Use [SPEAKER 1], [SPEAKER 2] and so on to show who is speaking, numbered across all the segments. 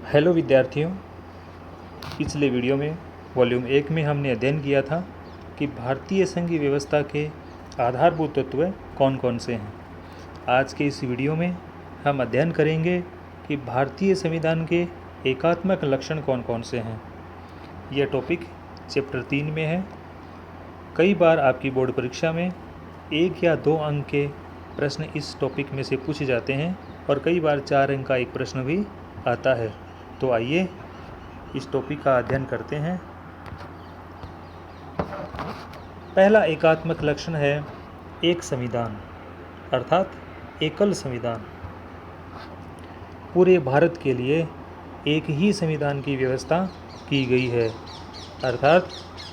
[SPEAKER 1] Hello विद्यार्थियों, पिछले video में वॉल्यूम 1 में हमने अध्ययन किया था कि भारतीय संघीय व्यवस्था के आधारभूत तत्व कौन कौन से हैं। आज के इस वीडियो में हम अध्ययन करेंगे कि भारतीय संविधान के एकात्मक लक्षण कौन कौन से हैं। यह टॉपिक चैप्टर 3 में है। कई बार आपकी बोर्ड परीक्षा में 1 या 2 अंक के प्रश्न इस टॉपिक में से पूछे जाते हैं और कई बार 4 अंक का एक प्रश्न भी आता है। तो आइए इस टॉपिक का अध्ययन करते हैं। पहला एकात्मक लक्षण है एक संविधान, अर्थात एकल संविधान। पूरे भारत के लिए एक ही संविधान की व्यवस्था की गई है, अर्थात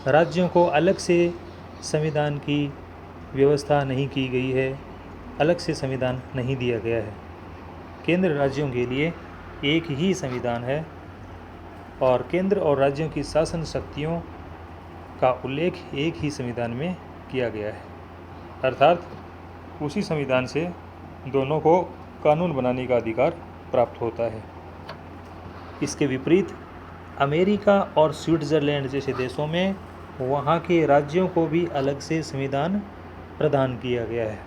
[SPEAKER 1] राज्यों को अलग से संविधान की व्यवस्था नहीं की गई है, अलग से संविधान नहीं दिया गया है। केंद्र राज्यों के लिए एक ही संविधान है और केंद्र और राज्यों की शासन शक्तियों का उल्लेख एक ही संविधान में किया गया है, अर्थात उसी संविधान से दोनों को कानून बनाने का अधिकार प्राप्त होता है। इसके विपरीत अमेरिका और स्विट्ज़रलैंड जैसे देशों में वहाँ के राज्यों को भी अलग से संविधान प्रदान किया गया है,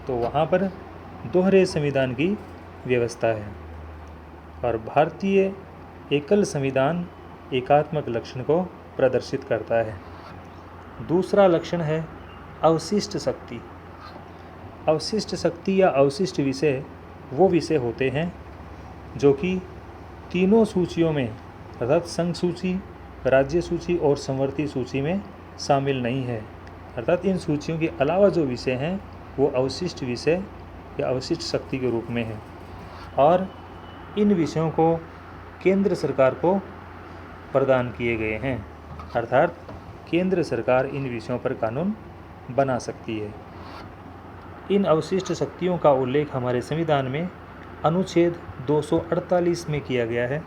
[SPEAKER 1] तो वहाँ पर दोहरे संविधान की व्यवस्था है। और भारतीय एकल संविधान एकात्मक लक्षण को प्रदर्शित करता है। दूसरा लक्षण है अवशिष्ट शक्ति। अवशिष्ट शक्ति या अवशिष्ट विषय वो विषय होते हैं जो कि तीनों सूचियों में, अर्थात संघ सूची, राज्य सूची और संवर्ती सूची में शामिल नहीं है। अर्थात इन सूचियों के अलावा जो विषय हैं वो अवशिष्ट विषय या अवशिष्ट शक्ति के रूप में हैं और इन विषयों को केंद्र सरकार को प्रदान किए गए हैं, अर्थात केंद्र सरकार इन विषयों पर कानून बना सकती है। इन अवशिष्ट शक्तियों का उल्लेख हमारे संविधान में अनुच्छेद 248 में किया गया है।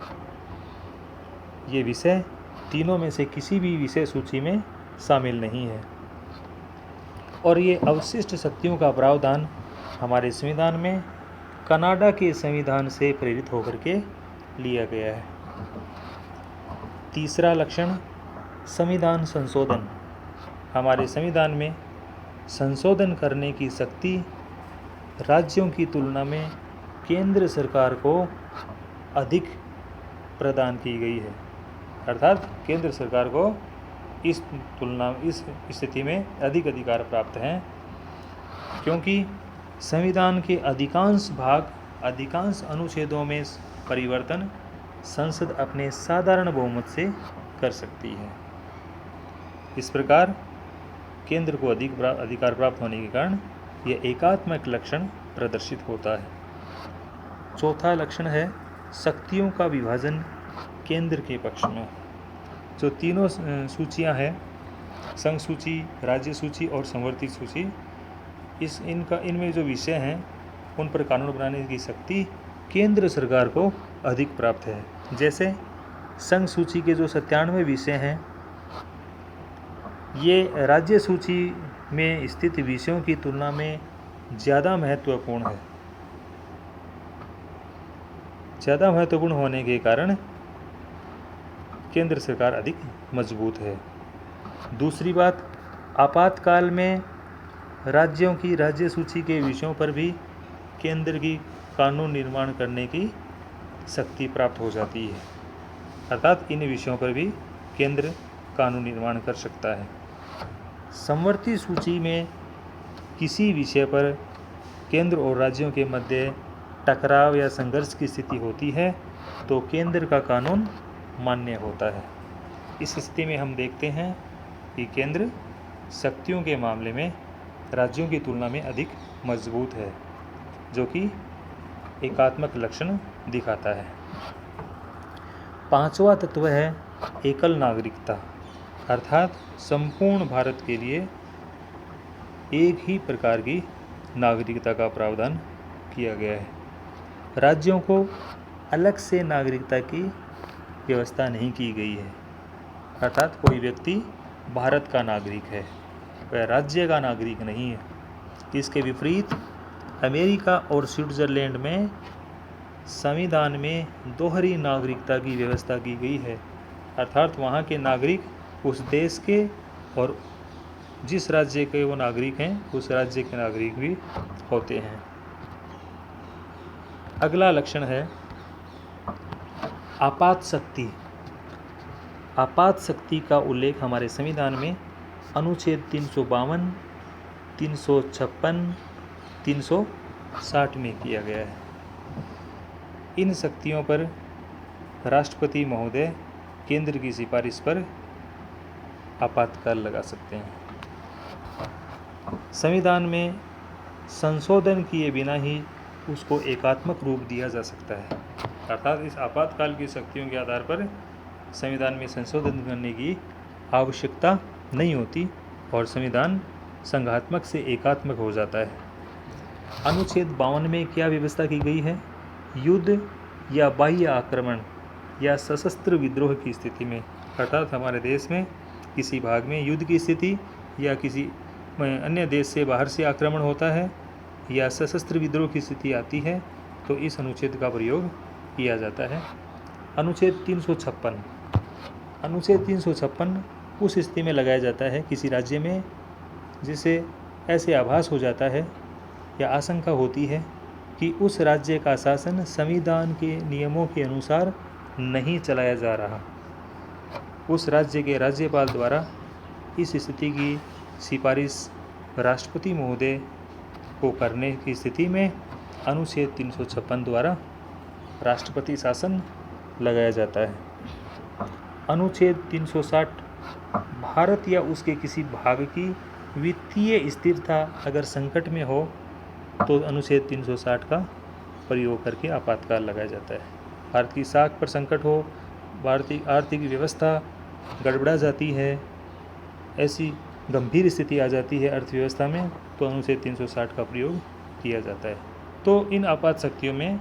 [SPEAKER 1] ये विषय तीनों में से किसी भी विषय सूची में शामिल नहीं है और ये अवशिष्ट शक्तियों का प्रावधान हमारे संविधान में कनाडा के संविधान से प्रेरित होकर के लिया गया है। तीसरा लक्षण संविधान संशोधन। हमारे संविधान में संशोधन करने की शक्ति राज्यों की तुलना में केंद्र सरकार को अधिक प्रदान की गई है, अर्थात केंद्र सरकार को इस स्थिति में अधिक अधिकार प्राप्त हैं, क्योंकि संविधान के अधिकांश अनुच्छेदों में परिवर्तन संसद अपने साधारण बहुमत से कर सकती है। इस प्रकार केंद्र को अधिक अधिकार प्राप्त होने के कारण यह एकात्मक लक्षण प्रदर्शित होता है। चौथा लक्षण है शक्तियों का विभाजन केंद्र के पक्ष में। जो तीनों सूचियां हैं, संघ सूची, राज्य सूची और संवर्ती सूची, इनमें जो विषय हैं उन पर कानून बनाने की शक्ति केंद्र सरकार को अधिक प्राप्त है। जैसे संघ सूची के जो 97 विषय हैं ये राज्य सूची में स्थित विषयों की तुलना में ज़्यादा महत्वपूर्ण है। ज़्यादा महत्वपूर्ण होने के कारण केंद्र सरकार अधिक मजबूत है। दूसरी बात, आपातकाल में राज्यों की राज्य सूची के विषयों पर भी केंद्र की कानून निर्माण करने की शक्ति प्राप्त हो जाती है, अर्थात इन विषयों पर भी केंद्र कानून निर्माण कर सकता है। संवर्ती सूची में किसी विषय पर केंद्र और राज्यों के मध्य टकराव या संघर्ष की स्थिति होती है तो केंद्र का कानून मान्य होता है। इस स्थिति में हम देखते हैं कि केंद्र शक्तियों के मामले में राज्यों की तुलना में अधिक मजबूत है, जो कि एकात्मक लक्षण दिखाता है। पांचवा तत्व है एकल नागरिकता, अर्थात संपूर्ण भारत के लिए एक ही प्रकार की नागरिकता का प्रावधान किया गया है। राज्यों को अलग से नागरिकता की व्यवस्था नहीं की गई है, अर्थात कोई व्यक्ति भारत का नागरिक है, वह राज्य का नागरिक नहीं है। इसके विपरीत अमेरिका और स्विट्ज़रलैंड में संविधान में दोहरी नागरिकता की व्यवस्था की गई है, अर्थात वहाँ के नागरिक उस देश के और जिस राज्य के वो नागरिक हैं उस राज्य के नागरिक भी होते हैं। अगला लक्षण है आपात शक्ति। आपात शक्ति का उल्लेख हमारे संविधान में अनुच्छेद 352, 356, 360 में किया गया है। इन शक्तियों पर राष्ट्रपति महोदय केंद्र की सिफारिश पर आपातकाल लगा सकते हैं। संविधान में संशोधन किए बिना ही उसको एकात्मक रूप दिया जा सकता है, अर्थात इस आपातकाल की शक्तियों के आधार पर संविधान में संशोधन करने की आवश्यकता नहीं होती और संविधान संघात्मक से एकात्मक हो जाता है। अनुच्छेद 52 में क्या व्यवस्था की गई है? युद्ध या बाह्य आक्रमण या सशस्त्र विद्रोह की स्थिति में, अर्थात हमारे देश में किसी भाग में युद्ध की स्थिति या किसी अन्य देश से बाहर से आक्रमण होता है या सशस्त्र विद्रोह की स्थिति आती है तो इस अनुच्छेद का प्रयोग किया जाता है। अनुच्छेद 356, अनुच्छेद 356 उस स्थिति में लगाया जाता है किसी राज्य में जिसे ऐसे आभास हो जाता है या आशंका होती है कि उस राज्य का शासन संविधान के नियमों के अनुसार नहीं चलाया जा रहा। उस राज्य के राज्यपाल द्वारा इस स्थिति की सिफारिश राष्ट्रपति महोदय को करने की स्थिति में अनुच्छेद 356 द्वारा राष्ट्रपति शासन लगाया जाता है। अनुच्छेद 360 भारत या उसके किसी भाग की वित्तीय स्थिरता अगर संकट में हो तो अनुच्छेद 360 का प्रयोग करके आपातकाल लगाया जाता है। भारत की साख पर संकट हो, भारतीय आर्थिक व्यवस्था गड़बड़ा जाती है, ऐसी गंभीर स्थिति आ जाती है अर्थव्यवस्था में तो अनुच्छेद 360 का प्रयोग किया जाता है। तो इन आपात शक्तियों में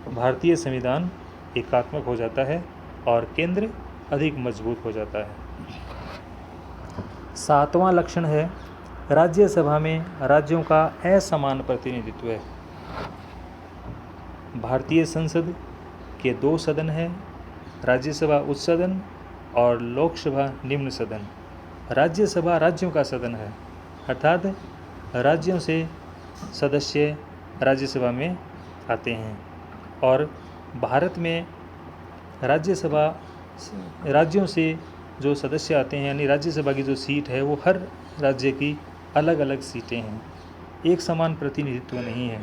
[SPEAKER 1] भारतीय संविधान एकात्मक हो जाता है और केंद्र अधिक मजबूत हो जाता है। 7वां लक्षण है राज्यसभा में राज्यों का असमान प्रतिनिधित्व है। भारतीय संसद के 2 सदन हैं, राज्यसभा उच्च सदन और लोकसभा निम्न सदन। राज्यसभा राज्यों का सदन है, अर्थात राज्यों से सदस्य राज्यसभा में आते हैं और भारत में राज्यसभा राज्यों से जो सदस्य आते हैं यानी राज्यसभा की जो सीट है वो हर राज्य की अलग अलग सीटें हैं, एक समान प्रतिनिधित्व नहीं है।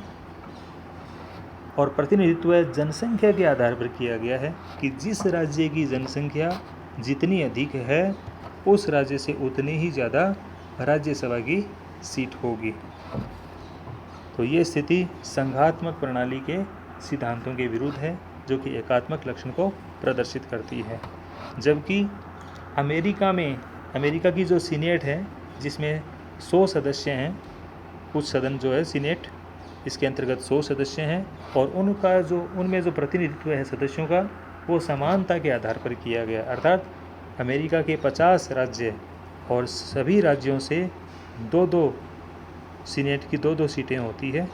[SPEAKER 1] और प्रतिनिधित्व जनसंख्या के आधार पर किया गया है कि जिस राज्य की जनसंख्या जितनी अधिक है उस राज्य से उतनी ही ज़्यादा राज्यसभा की सीट होगी। तो ये स्थिति संघात्मक प्रणाली के सिद्धांतों के विरुद्ध है जो कि एकात्मक लक्षण को प्रदर्शित करती है। जबकि अमेरिका की जो सीनेट है जिसमें 100 सदस्य हैं, उच्च सदन जो है सीनेट, इसके अंतर्गत 100 सदस्य हैं और उनमें जो प्रतिनिधित्व है सदस्यों का वो समानता के आधार पर किया गया, अर्थात अमेरिका के 50 राज्य और सभी राज्यों से 2-2 सीनेट की 2-2 सीटें होती है।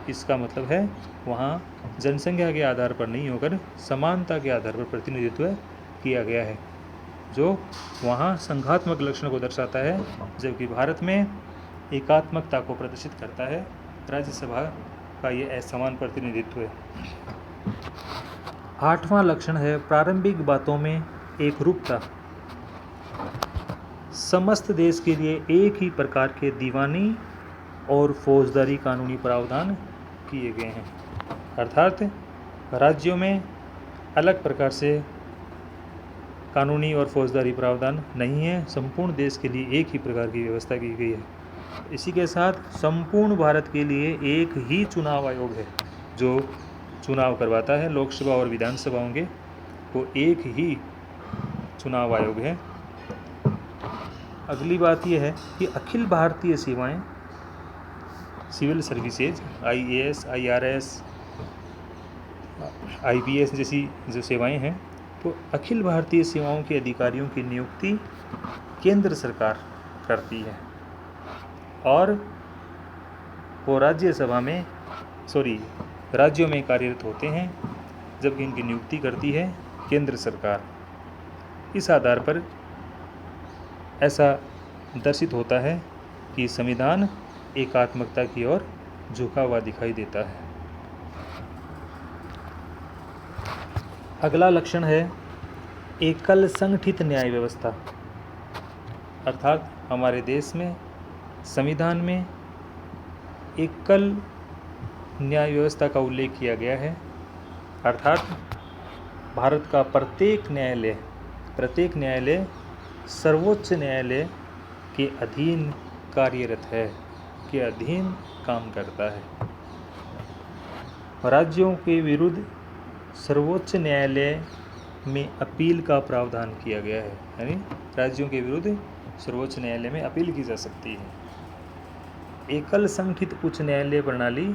[SPEAKER 1] इसका मतलब है वहाँ जनसंख्या के आधार पर नहीं होकर समानता के आधार पर प्रतिनिधित्व किया गया है, जो वहाँ संघात्मक लक्षण को दर्शाता है, जबकि भारत में एकात्मकता को प्रदर्शित करता है। राज्यसभा का ये असमान प्रतिनिधित्व है। 8वां लक्षण है प्रारंभिक बातों में एकरूपता। समस्त देश के लिए एक ही प्रकार के दीवानी और फौजदारी कानूनी प्रावधान किए गए हैं, अर्थात राज्यों में अलग प्रकार से कानूनी और फौजदारी प्रावधान नहीं है, संपूर्ण देश के लिए एक ही प्रकार की व्यवस्था की गई है। इसी के साथ संपूर्ण भारत के लिए एक ही चुनाव आयोग है जो चुनाव करवाता है। लोकसभा और विधानसभाओं के वो एक ही चुनाव आयोग है। अगली बात यह है कि अखिल भारतीय सेवाएं, civil services, IAS, IRS, IPS जैसी जो सेवाएं हैं, तो अखिल भारतीय सेवाओं के अधिकारियों की नियुक्ति केंद्र सरकार करती है और वो राज्यों में कार्यरत होते हैं, जबकि इनकी नियुक्ति करती है केंद्र सरकार। इस आधार पर ऐसा दर्शित होता है कि संविधान एकात्मकता की ओर झुका हुआ दिखाई देता है। अगला लक्षण है एकल संगठित न्याय व्यवस्था, अर्थात हमारे देश में संविधान में एकल न्याय व्यवस्था का उल्लेख किया गया है, अर्थात भारत का प्रत्येक न्यायालय सर्वोच्च न्यायालय के अधीन कार्यरत है, के अधीन काम करता है। राज्यों के विरुद्ध सर्वोच्च न्यायालय में अपील का प्रावधान किया गया है, यानी राज्यों के विरुद्ध सर्वोच्च न्यायालय में अपील की जा सकती है। एकल संगठित उच्च न्यायालय प्रणाली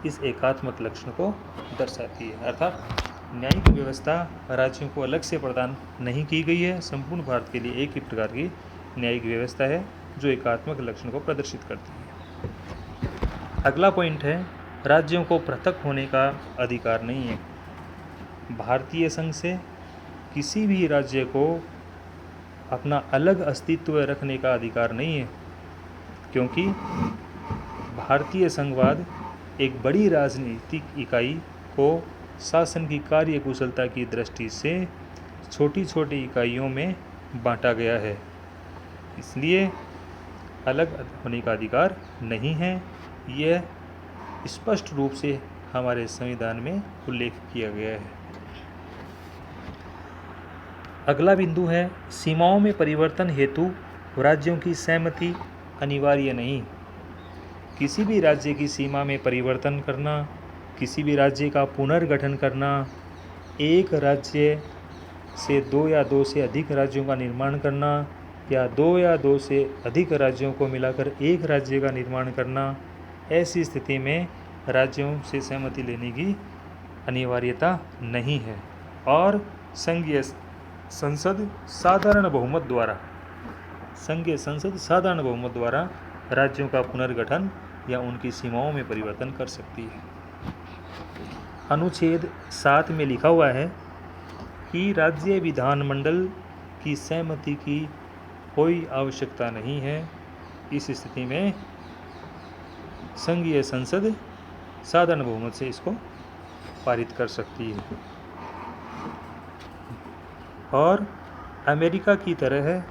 [SPEAKER 1] इस एकात्मक लक्षण को दर्शाती है, अर्थात न्यायिक व्यवस्था राज्यों को अलग से प्रदान नहीं की गई है, संपूर्ण भारत के लिए एक ही प्रकार की न्यायिक व्यवस्था है जो एकात्मक लक्षण को प्रदर्शित करती है। अगला पॉइंट है राज्यों को पृथक होने का अधिकार नहीं है। भारतीय संघ से किसी भी राज्य को अपना अलग अस्तित्व रखने का अधिकार नहीं है, क्योंकि भारतीय संघवाद एक बड़ी राजनीतिक इकाई को शासन की कार्य कुशलता की दृष्टि से छोटी छोटी इकाइयों में बांटा गया है, इसलिए अलग होने का अधिकार नहीं है। यह स्पष्ट रूप से हमारे संविधान में उल्लेख किया गया है। अगला बिंदु है सीमाओं में परिवर्तन हेतु राज्यों की सहमति अनिवार्य नहीं। किसी भी राज्य की सीमा में परिवर्तन करना, किसी भी राज्य का पुनर्गठन करना, एक राज्य से दो या दो से अधिक राज्यों का निर्माण करना या दो या दो से अधिक राज्यों को मिलाकर एक राज्य का निर्माण करना, ऐसी स्थिति में राज्यों से सहमति लेने की अनिवार्यता नहीं है और संघीय संसद साधारण बहुमत द्वारा राज्यों का पुनर्गठन या उनकी सीमाओं में परिवर्तन कर सकती है। अनुच्छेद 7 में लिखा हुआ है कि राज्य विधानमंडल की सहमति की कोई आवश्यकता नहीं है। इस स्थिति में संघीय संसद साधारण बहुमत से इसको पारित कर सकती है और अमेरिका की तरह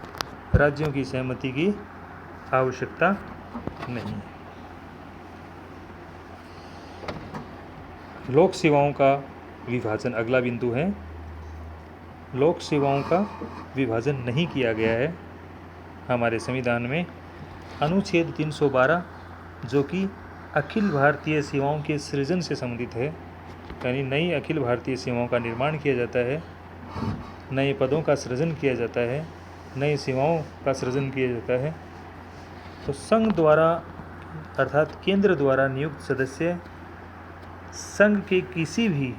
[SPEAKER 1] राज्यों की सहमति की आवश्यकता नहीं है। लोक सेवाओं का विभाजन अगला बिंदु है। लोक सेवाओं का विभाजन नहीं किया गया है हमारे संविधान में। अनुच्छेद 312 जो कि अखिल भारतीय सेवाओं के सृजन से संबंधित है, यानी नई अखिल भारतीय सेवाओं का निर्माण किया जाता है, नए पदों का सृजन किया जाता है, नई सेवाओं का सृजन किया जाता है, तो संघ द्वारा अर्थात केंद्र द्वारा नियुक्त सदस्य संघ के किसी भी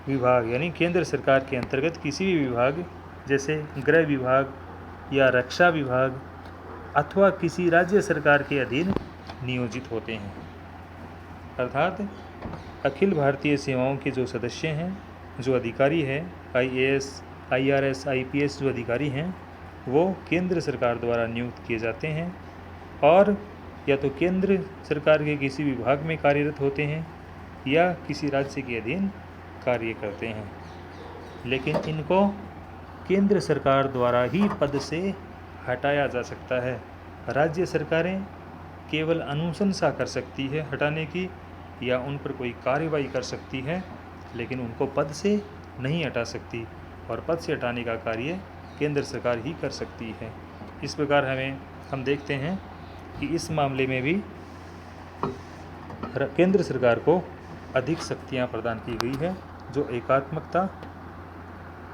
[SPEAKER 1] विभाग यानी केंद्र सरकार के अंतर्गत किसी भी विभाग जैसे गृह विभाग या रक्षा विभाग अथवा किसी राज्य सरकार के अधीन नियोजित होते हैं। अर्थात अखिल भारतीय सेवाओं के जो सदस्य हैं, जो अधिकारी हैं, IAS, IRS, IPS जो अधिकारी हैं, वो केंद्र सरकार द्वारा नियुक्त किए जाते हैं और या तो केंद्र सरकार के किसी विभाग में कार्यरत होते हैं या किसी राज्य के अधीन कार्य करते हैं, लेकिन इनको केंद्र सरकार द्वारा ही पद से हटाया जा सकता है। राज्य सरकारें केवल अनुशंसा कर सकती है हटाने की या उन पर कोई कार्रवाई कर सकती है, लेकिन उनको पद से नहीं हटा सकती और पद से हटाने का कार्य केंद्र सरकार ही कर सकती है। इस प्रकार हम देखते हैं कि इस मामले में भी केंद्र सरकार को अधिक शक्तियां प्रदान की गई है जो एकात्मकता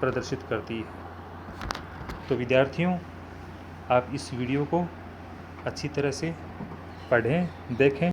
[SPEAKER 1] प्रदर्शित करती है। तो विद्यार्थियों, आप इस वीडियो को अच्छी तरह से पढ़ें, देखें।